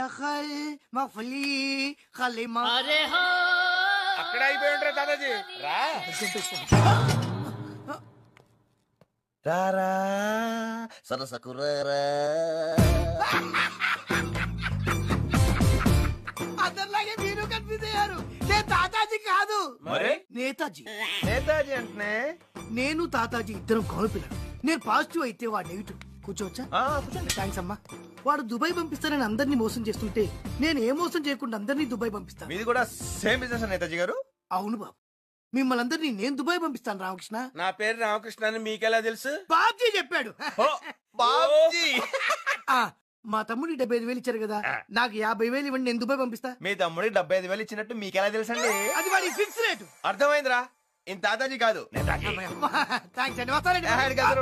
అక్కడ అయిపోయి దాదాజీ రారా సరసకురారా. అందరిలాగే మీరు కన్ఫ్యూజ్ అయ్యారు. నేను తాతాజీ కాదు, మరి నేతాజీ. నేతాజీ అంటే నేను తాతాజీ ఇద్దరం కాలు పిల్లలు. నేను పాజిటివ్ అయితే వాడు నెగిటివ్. కూర్చోవచ్చా? థ్యాంక్స్ అమ్మా. వాడు దుబాయ్ పంపిస్తానని అందరినీ మోసం చేస్తుంటే నేను ఏ మోసం చేయకుండా అందరినీ దుబాయ్ పంపిస్తాను. మీది కూడా సేమ్ బిజినెస్ నేతాజీ గారు? అవును బాబు, మిమ్మల్ని అందరినీ నేను దుబాయ్ పంపిస్తాను. రామకృష్ణ, నా పేరు రామకృష్ణ అని మీకెలా తెలుసు? బాబ్జీ చెప్పాడు. బాబ్జీ. మా తమ్ముడికి 75,000 ఇచ్చారు కదా, నాకు 50,000 ఇవ్వండి, నేను దుబాయ్ పంపిస్తా. మీ తమ్ముడికి 75,000 ఇచ్చినట్టు మీకెలా తెలుసండి? అది వాడి ఫిక్స్ రేటు. అర్థమైందిరా, ఇంత తాతాజీ కాదు నేతాజీ. థ్యాంక్స్ అండి, వస్తానండి.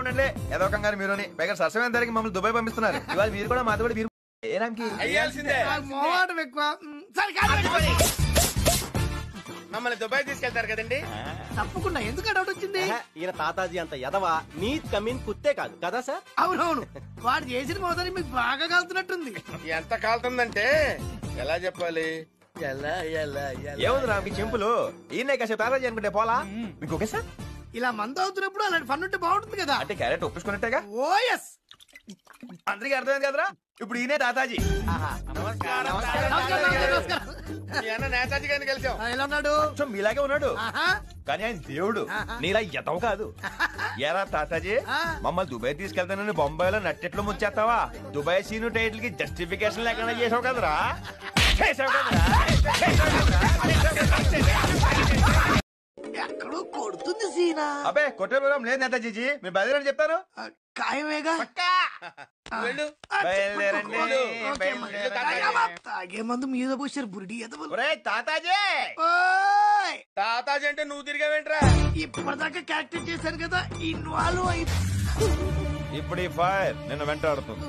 ఉండండి ఏదో కంగారు మీరుని. పైగా సరసమైన ధరకి మమ్మల్ని దుబాయ్ పంపిస్తున్నారు. ఇవాళ మీరు కూడా మాతో కూడా మీరు ఏ రామ్కి అయ్యాల్సిందే. మోహం ఎక్కువ. సరే కాదు పెట్టుకోండి. మమ్మల్ని దుబాయ్ తీసుకెళ్తారు కదండి? తప్పకుండా. ఎందుకు డౌట్ వచ్చింది? ఈయన తాతాజీ అంత ఎదవా నీత్ కమీన్ కుత్తే కాదు కదా సార్? అవునవును, వాడు చేసిన మోసాన్ని మీకు బాగా కాలుతున్నట్టుంది. ఎంత కాలుతుందంటే ఎలా చెప్పాలి? ఎలా ఎలా ఏముంది రామ్కి చెంపులు. ఈయన కాసేపు తాతాజీ అనుకుంటే పోలా మీకు ఓకే సార్? ఇలా మందు అవుతున్నప్పుడు అలాంటి ఫన్ ఉంటే బాగుంటుంది కదా. అంటే క్యారెట్ ఒప్పించుకున్నట్టేగా. ఓ ఎస్, అందరికీ అర్థమైంది కదరా. ఇప్పుడు ఈయనే తాతాజీ. నమస్కారం. మీ అన్న నేతాజీ గారిని కలిసాం. ఎలా ఉన్నాడు? కొంచెం మీలాగే ఉన్నాడు, ఆహా. కానీ ఆయన దేవుడు. నీలా ఎదవ కాదు. ఏరా తాతాజీ, మమ్మల్ని దుబాయ్ తీసుకెళ్తానని బొంబాయిలో నట్టెట్లు ముంచేస్తావా? దుబాయ్ సీను టైటిల్ కి జస్టిఫికేషన్ లేకుండా చేసావు కదరా. ఎక్కడో కొడుతుంది సీనా. అబ్బే కొట్టే బలం లేదు నేతాజీ, మీరు బయలుదేరని చెప్తాను. ఖాయమేగా. వెళ్ళు. బయలుదేరండి, ఓకే, బయలుదేరండి. తాగే మందు మీద పోసారు బురిడి ఎదవలు. ఒరేయ్ తాతాజీ. ఓయ్, తాతాజీ అంటే నువ్వు తిరిగావేంట్రా? ఇప్పటిదాకా క్యారెక్టర్ చేశాను కదా, ఇన్వాల్వ్ అయి. ఇప్పుడు ఈ ఫైర్ నిన్ను వెంటాడుతుంది.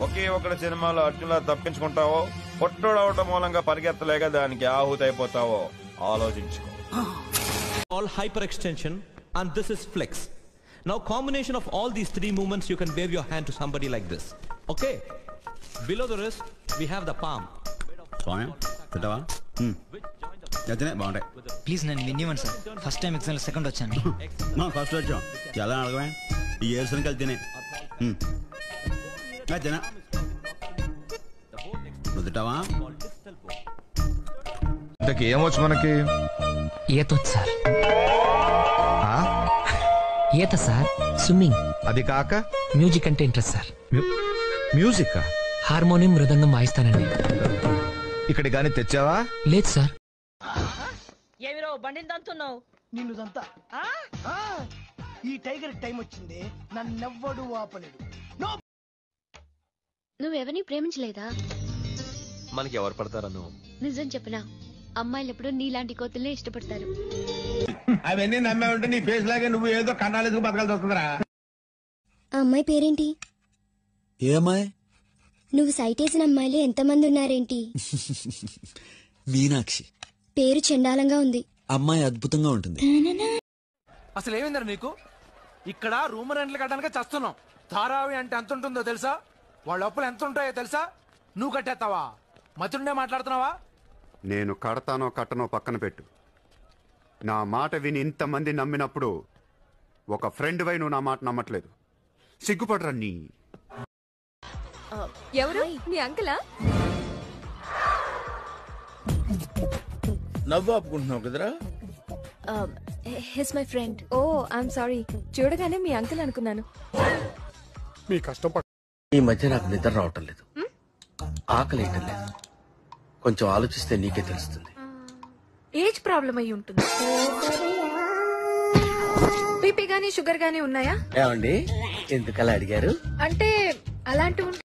ఒకే ఒకటి సినిమాలో అర్జున్లా తప్పించుకుంటావో, పొట్టోడవటం మూలంగా పరిగెత్తలేక దానికి ఆహుతి అయిపోతావో ఆలోచించుకో. All hyperextension, and this is flex. Now combination of all these three movements, you can wave your hand to somebody like this. Okay? Below the wrist, we have the palm. బాగుంటాయి. Please నన్ను వినివ్వండి sir. First time exam second వచ్చాను. First వచ్చాం చాలా అడగమే. ఈ ఏర్సనికి వెళ్తేనే జన నుదుటావా. ఇంతకి ఏమొచ్చు మనకి? ఈతొచ్చు సార్. ఈత సార్, స్విమ్మింగ్. అది కాక మ్యూజిక్ అంటే ఇంట్రెస్ట్ సార్. మ్యూజిక్? హార్మోనియం, మృదంగం వాయిస్తానండి. ఇక్కడి గాని తెచ్చావా? లేదు సార్. ఏమిరో బండిని దంతున్నావు? నిన్నుదంతా ఈ టైగర్ టైం వచ్చింది, నన్నెవ్వడు ఆపలేడు. నువ్వెవరిని ప్రేమించలేదా? మనకి ఎవరు పడతారను? నిజం చెప్పనా, అమ్మాయిలు ఎప్పుడు నీలాంటి కోతుల్నే ఇష్టపడతారు. అవన్నీ నమ్మే ఉంటే నీ ఫేస్ లాగే నువ్వు ఏదో కన్నాలేసుకు బతకాల్సి వస్తుందిరా. ఆ అమ్మాయి పేరేంటి? ఏమాయ్ నువ్వు సైట్ వేసిన అమ్మాయిలు ఎంతమంది ఉన్నారేంటి? మీనాక్షి. పేరు చండాలంగా ఉంది. అమ్మాయి అద్భుతంగా ఉంటుంది. అసలు ఏమైందరా నీకు? ఇక్కడ రూమ్ రెంట్లు కట్టడానికి చస్తున్నాం. ధారావి అంటే ఎంత ఉంటుందో తెలుసా? వాళ్ళ అప్పులు ఎంత ఉంటాయో తెలుసా? నువ్వు కట్టేస్తావా? మతుండే మాట్లాడుతున్నావా? నేను కడతానో కట్టనో పక్కన పెట్టు. నా మాట విని ఇంతమంది నమ్మినప్పుడు ఒక ఫ్రెండ్ వై నువ్వు నా మాట నమ్మట్లేదు. సిగ్గుపడరా నీ. ఎవరు? మీ అంకులా? నవ్వు ఆపుకుంటున్నావు కదరా? He's my friend. Oh I'm sorry, చూడగానే మీ అంకుల్ అనుకున్నాను. మీ కష్టం. ఈ మధ్య నాకు నిద్ర రావటం లేదు, ఆకలి వేయటం లేదు. కొంచెం ఆలోచిస్తే నీకే తెలుస్తుంది. ఏజ్ ప్రాబ్లం అయి ఉంటుంది. బీపీ గానీ షుగర్ గానీ ఉన్నాయా? ఏమండి ఎందుకలా అడిగారు? అంటే అలాంటి